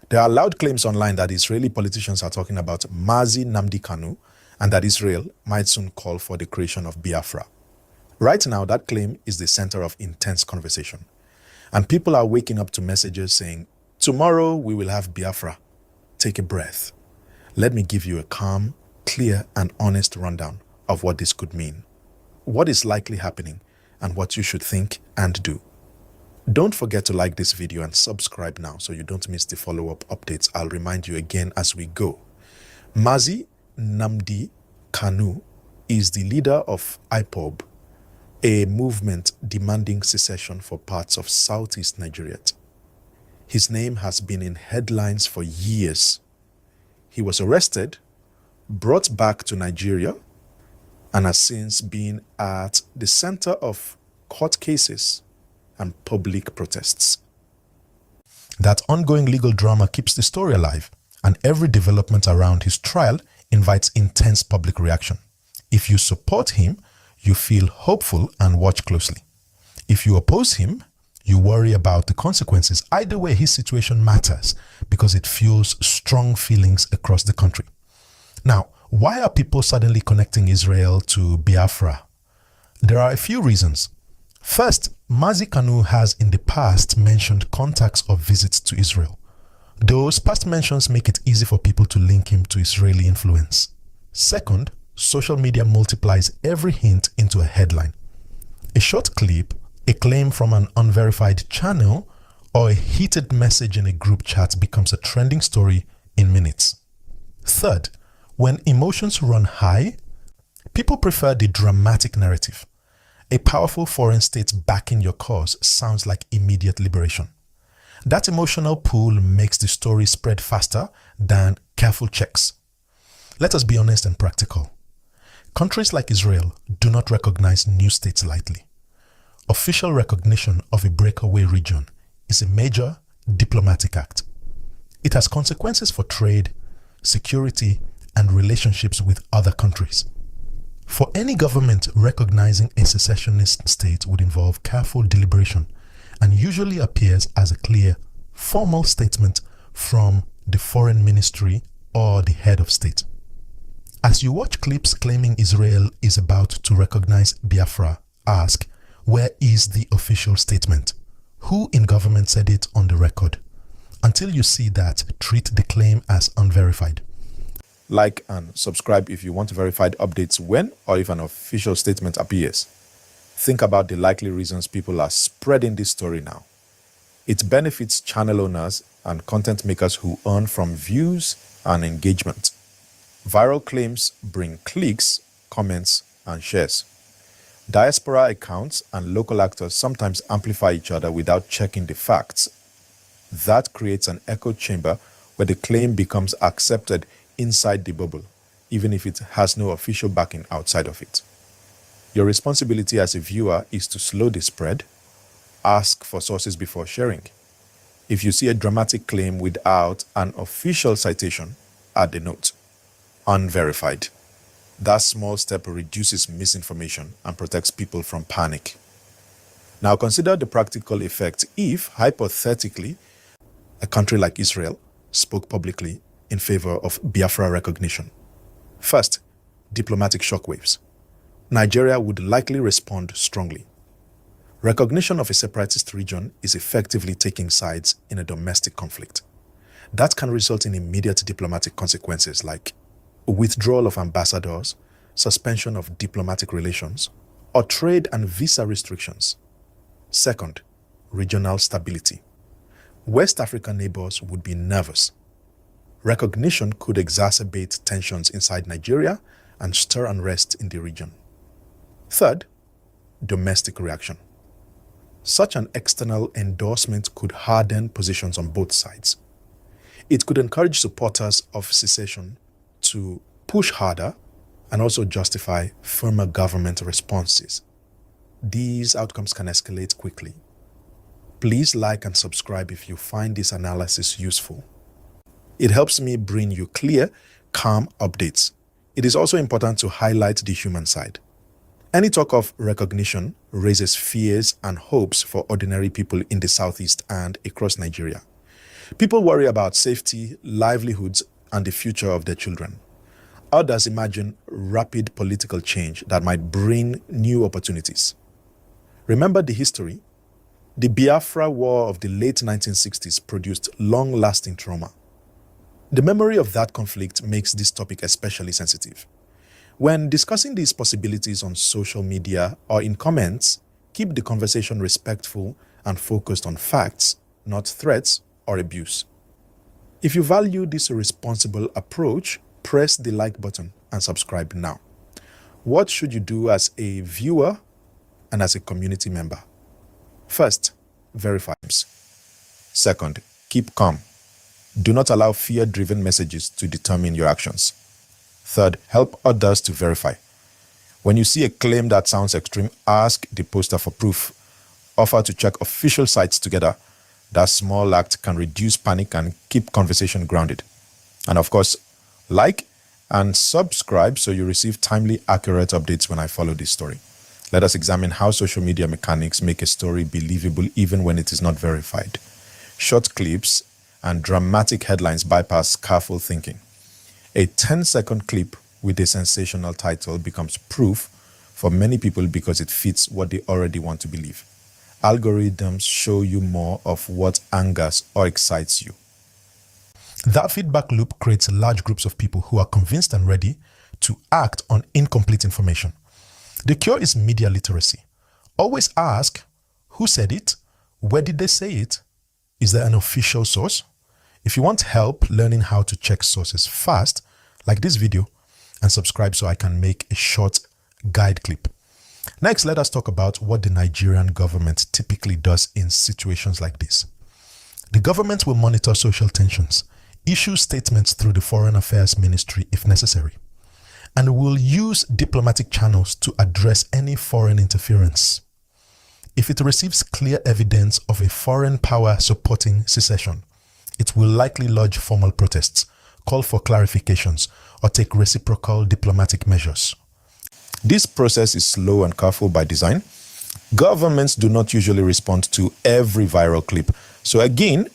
There are loud claims online that Israeli politicians are talking about NNAMDI KANU and that Israel might soon call for the creation of BIAFRA. Right now, that claim is the center of intense conversation. And people are waking up to messages saying, tomorrow we will have Biafra. Take a breath. Let me give you a calm, clear, and honest rundown of what this could mean, what is likely happening, and what you should think and do. Don't forget to like this video and subscribe now so you don't miss the follow-up updates. I'll remind you again as we go. NNAMDI KANU is the leader of IPOB, a movement demanding secession for parts of southeast Nigeria. His name has been in headlines for years. He was arrested, brought back to Nigeria, and has since been at the center of court cases and public protests. That ongoing legal drama keeps the story alive, and every development around his trial invites intense public reaction. If you support him, you feel hopeful and watch closely. If you oppose him, you worry about the consequences. Either way, his situation matters because it fuels strong feelings across the country. Now, why are people suddenly connecting Israel to Biafra? There are a few reasons. First, NNAMDI KANU has in the past mentioned contacts or visits to Israel. Those past mentions make it easy for people to link him to Israeli influence. Second, social media multiplies every hint into a headline. A short clip, a claim from an unverified channel, or a heated message in a group chat becomes a trending story in minutes. Third, when emotions run high, people prefer the dramatic narrative. A powerful foreign state backing your cause sounds like immediate liberation. That emotional pull makes the story spread faster than careful checks. Let us be honest and practical. Countries like Israel do not recognize new states lightly. Official recognition of a breakaway region is a major diplomatic act. It has consequences for trade, security, and relationships with other countries. For any government, recognizing a secessionist state would involve careful deliberation and usually appears as a clear, formal statement from the foreign ministry or the head of state. As you watch clips claiming Israel is about to recognize Biafra, ask, where is the official statement? Who in government said it on the record? Until you see that, treat the claim as unverified. Like and subscribe if you want verified updates when or if an official statement appears. Think about the likely reasons people are spreading this story now. It benefits channel owners and content makers who earn from views and engagement. Viral claims bring clicks, comments, and shares. Diaspora accounts and local actors sometimes amplify each other without checking the facts. That creates an echo chamber where the claim becomes accepted inside the bubble, even if it has no official backing outside of it. Your responsibility as a viewer is to slow the spread, ask for sources before sharing. If you see a dramatic claim without an official citation, add the note, unverified. That small step reduces misinformation and protects people from panic. Now consider the practical effect if, hypothetically, a country like Israel spoke publicly in favor of Biafra recognition. First, diplomatic shockwaves. Nigeria would likely respond strongly. Recognition of a separatist region is effectively taking sides in a domestic conflict. That can result in immediate diplomatic consequences like withdrawal of ambassadors, suspension of diplomatic relations, or trade and visa restrictions. Second, regional stability. West African neighbors would be nervous. Recognition could exacerbate tensions inside Nigeria and stir unrest in the region. Third, domestic reaction. Such an external endorsement could harden positions on both sides. It could encourage supporters of secession to push harder and also justify firmer government responses. These outcomes can escalate quickly. Please like and subscribe if you find this analysis useful. It helps me bring you clear, calm updates. It is also important to highlight the human side. Any talk of recognition raises fears and hopes for ordinary people in the southeast and across Nigeria. People worry about safety, livelihoods, and the future of their children. Others imagine rapid political change that might bring new opportunities. Remember the history? The Biafra War of the late 1960s produced long-lasting trauma. The memory of that conflict makes this topic especially sensitive. When discussing these possibilities on social media or in comments, keep the conversation respectful and focused on facts, not threats or abuse. If you value this responsible approach, press the like button and subscribe now. What should you do as a viewer and as a community member? First, verify. Second, keep calm. Do not allow fear-driven messages to determine your actions. Third, help others to verify. When you see a claim that sounds extreme, ask the poster for proof. Offer to check official sites together. That small act can reduce panic and keep conversation grounded. And of course, like and subscribe so you receive timely, accurate updates when I follow this story. Let us examine how social media mechanics make a story believable even when it is not verified. Short clips and dramatic headlines bypass careful thinking. A 10-second clip with a sensational title becomes proof for many people because it fits what they already want to believe. Algorithms show you more of what angers or excites you. That feedback loop creates large groups of people who are convinced and ready to act on incomplete information. The cure is media literacy. Always ask, who said it? Where did they say it? Is there an official source? If you want help learning how to check sources fast, like this video and subscribe so I can make a short guide clip. Next, let us talk about what the Nigerian government typically does in situations like this. The government will monitor social tensions, issue statements through the Foreign Affairs Ministry if necessary, and will use diplomatic channels to address any foreign interference. If it receives clear evidence of a foreign power supporting secession, it will likely lodge formal protests, call for clarifications, or take reciprocal diplomatic measures. This process is slow and careful by design. Governments do not usually respond to every viral clip. So again,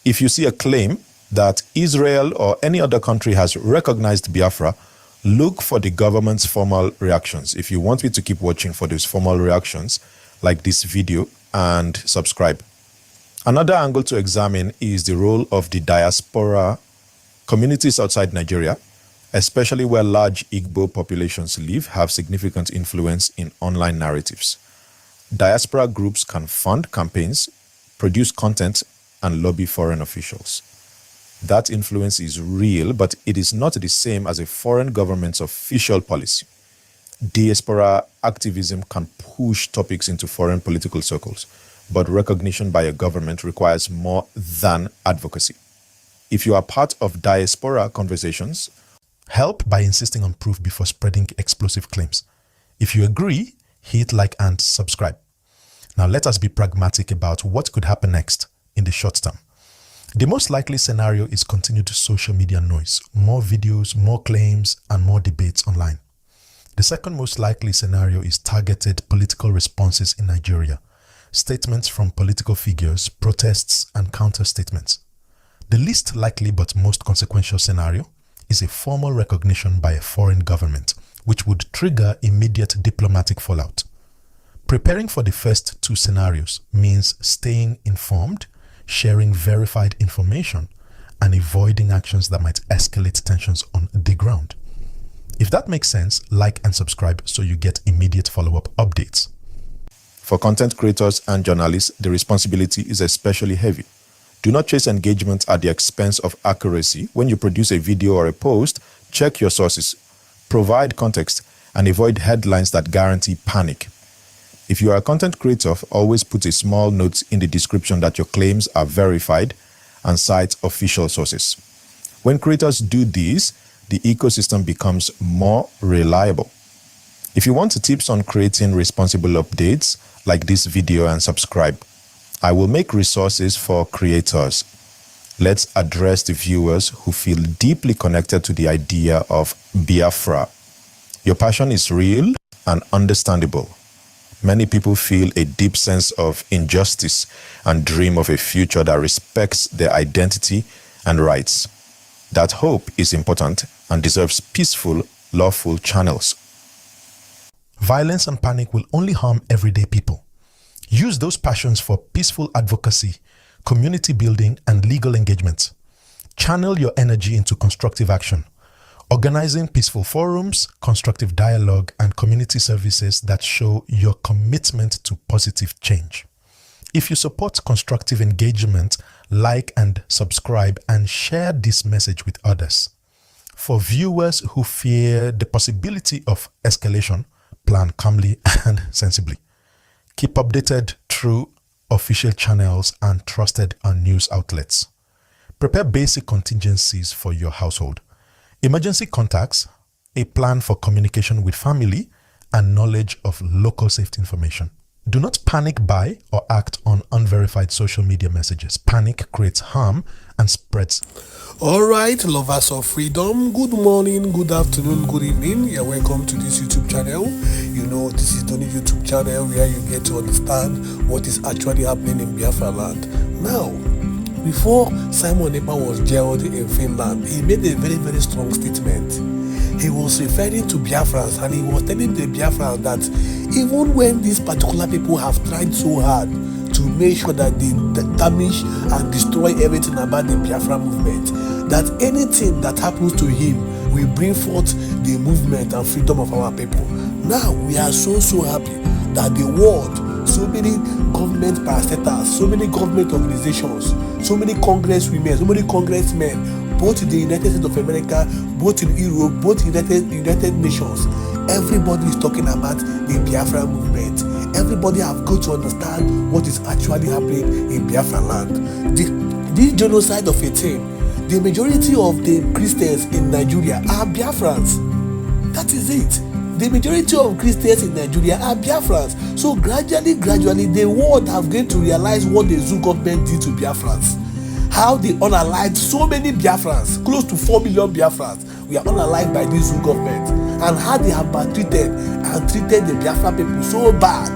if you see a claim that Israel or any other country has recognized Biafra, look for the government's formal reactions. If you want me to keep watching for those formal reactions, like this video, and subscribe. Another angle to examine is the role of the diaspora communities outside Nigeria, especially where large Igbo populations live, have significant influence in online narratives. Diaspora groups can fund campaigns, produce content, and lobby foreign officials. That influence is real, but it is not the same as a foreign government's official policy. Diaspora activism can push topics into foreign political circles, but recognition by a government requires more than advocacy. If you are part of diaspora conversations, help by insisting on proof before spreading explosive claims. If you agree, hit like and subscribe. Now let us be pragmatic about what could happen next in the short term. The most likely scenario is continued social media noise, more videos, more claims, and more debates online. The second most likely scenario is targeted political responses in Nigeria, statements from political figures, protests, and counter statements. The least likely but most consequential scenario is a formal recognition by a foreign government, which would trigger immediate diplomatic fallout. Preparing for the first two scenarios means staying informed, sharing verified information, and avoiding actions that might escalate tensions on the ground. If that makes sense, like and subscribe so you get immediate follow-up updates. For content creators and journalists, the responsibility is especially heavy. Do not chase engagement at the expense of accuracy. When you produce a video or a post, check your sources, provide context, and avoid headlines that guarantee panic. If you are a content creator, always put a small note in the description that your claims are verified and cite official sources. When creators do this, the ecosystem becomes more reliable. If you want tips on creating responsible updates, like this video and subscribe. I will make resources for creators. Let's address the viewers who feel deeply connected to the idea of Biafra. Your passion is real, and understandable. Many people feel a deep sense of injustice and dream of a future that respects their identity and rights. That hope is important and deserves peaceful, lawful channels. Violence and panic will only harm everyday people. Use those passions for peaceful advocacy, community building, and legal engagement. Channel your energy into constructive action, organizing peaceful forums, constructive dialogue, and community services that show your commitment to positive change. If you support constructive engagement, like and subscribe and share this message with others. For viewers who fear the possibility of escalation, plan calmly and sensibly. Keep updated through official channels and trusted news outlets. Prepare basic contingencies for your household. Emergency contacts, a plan for communication with family, and knowledge of local safety information. Do not panic buy or act on unverified social media messages. Panic creates harm and spreads. All right, lovers of freedom, good morning, good afternoon, good evening. You're welcome to this YouTube channel. You know, this is the only YouTube channel where you get to understand what is actually happening in Biafra land. Now, before Simon Ekpa was jailed in Finland, he made a very, very strong statement. He was referring to Biafrans, and he was telling the Biafrans that even when these particular people have tried so hard to make sure that they damage and destroy everything about the Biafra movement, that anything that happens to him will bring forth the movement and freedom of our people. Now we are so happy that the world, so many government parastatals, so many government organizations, so many congresswomen, so many congressmen, both in the United States of America, both in Europe, both in United Nations, everybody is talking about the Biafra movement. Everybody have got to understand what is actually happening in Biafra land. This genocide of a team, the majority of the Christians in Nigeria are Biafrans. That is it. The majority of Christians in Nigeria are Biafrans. So gradually, the world have got to realize what the Zoo government did to Biafrans. How they unalived so many Biafrans, close to 4 million Biafrans, we are unalived by this Zoo government, and how they have been treated and treated the Biafra people so bad,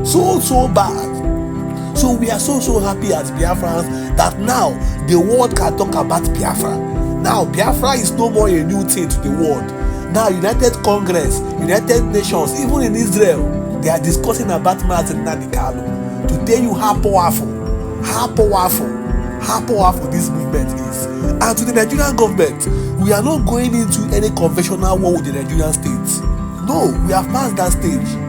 so bad. So we are so happy as Biafrans that now the world can talk about Biafra. Now Biafra is no more a new thing to the world. Now United Congress, United Nations, even in Israel, they are discussing about NNAMDI to tell you how powerful this movement is. And to the Nigerian government, we are not going into any conventional war with the Nigerian state. No, we have passed that stage.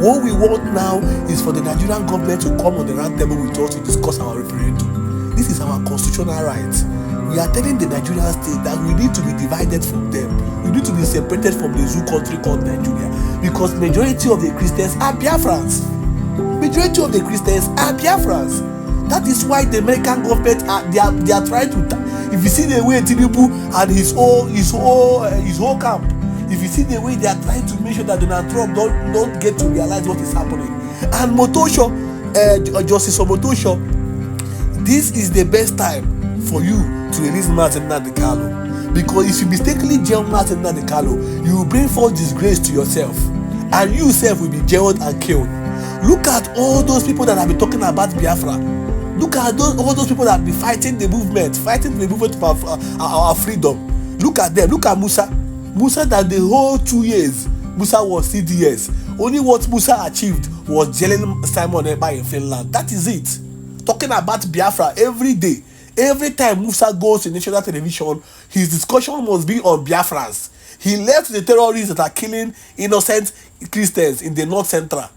What we want now is for the Nigerian government to come on the round table with us to discuss our referendum. This is our constitutional right. We are telling the Nigerian state that we need to be divided from them. We need to be separated from the Zoo country called Nigeria, because majority of the Christians are Biafrans. That is why the American government they are trying to. If you see the way Tinubu and his whole camp, if you see the way they are trying to make sure that Donald Trump don't get to realize what is happening. And Motosho, Justice Motosho, this is the best time for you to release Martin Nnamdi Kanu, because if you mistakenly jail Martin Nnamdi Kanu, you will bring forth disgrace to yourself, and you yourself will be jailed and killed. Look at all those people that have been talking about Biafra. Look at all those people that have been fighting the movement of our freedom. Look at them. Look at Musa, that the whole 2 years Musa was CDS. Only what Musa achieved was jailing Simon Ekpa in Finland. That is it. Talking about Biafra every day. Every time Musa goes to national television, his discussion must be on Biafrans. He left the terrorists that are killing innocent Christians in the North Central.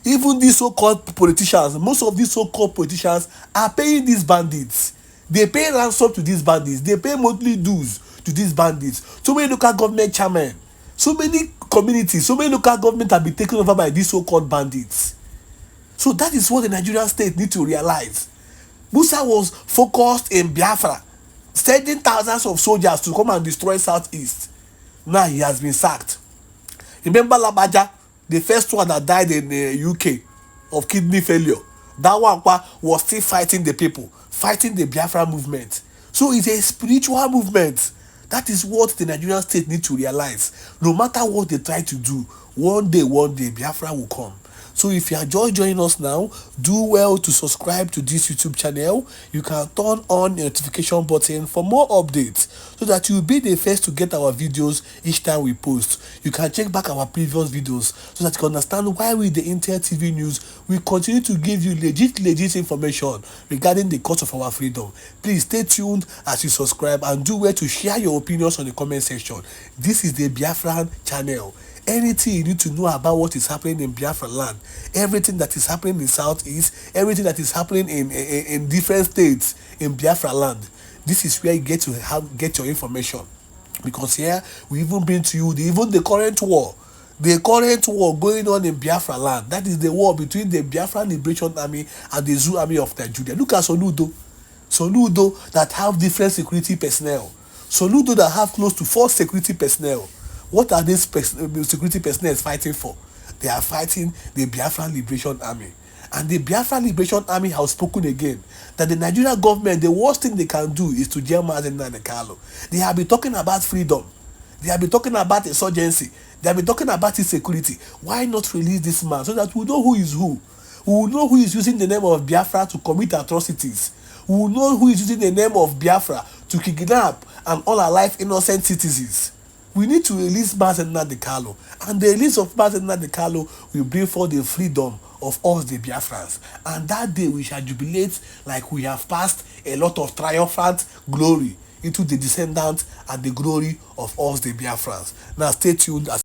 Even these so-called politicians, most of these so-called politicians are paying these bandits. They pay ransom to these bandits. They pay monthly dues to these bandits. So many local government chairmen, so many communities, so many local government have been taken over by these so-called bandits. So that is what the Nigerian state need to realize. Musa was focused in Biafra, sending thousands of soldiers to come and destroy Southeast. Now he has been sacked. Remember Labaja, the first one that died in the UK of kidney failure? That one was still fighting the people, fighting the Biafra movement. So it's a spiritual movement That is what the Nigerian state need to realize. No matter what they try to do, one day, Biafra will come. So if you are just joining us now, do well to subscribe to this YouTube channel. You can turn on the notification button for more updates so that you will be the first to get our videos each time we post. You can check back our previous videos so that you can understand why with the Intel TV News we continue to give you legit information regarding the cause of our freedom. Please stay tuned as you subscribe and do well to share your opinions on the comment section. This is the Biafran channel. Anything you need to know about what is happening in Biafra land, everything that is happening in Southeast, everything that is happening in different states in Biafra land, this is where you get your information. Because here we even bring to you even the current war going on in Biafra land. That is the war between the Biafra Liberation Army and the Zoo Army of Nigeria. Look at Soludo that have different security personnel. Soludo that have close to 4 security personnel. What are these security personnel fighting for? They are fighting the Biafra Liberation Army. And the Biafra Liberation Army has spoken again that the Nigerian government, the worst thing they can do is to jail Mazenna and Carlo. They have been talking about freedom. They have been talking about insurgency. They have been talking about insecurity. Why not release this man so that we know who is who? We will know who is using the name of Biafra to commit atrocities. We will know who is using the name of Biafra to kidnap and unalive innocent citizens. We need to release Mazenna and Carlo, and the release of Mazenna and Carlo will bring forth the freedom of us the Biafrans, and that day we shall jubilate like we have passed a lot of triumphant glory into the descendants and the glory of us the Biafrans. Now stay tuned as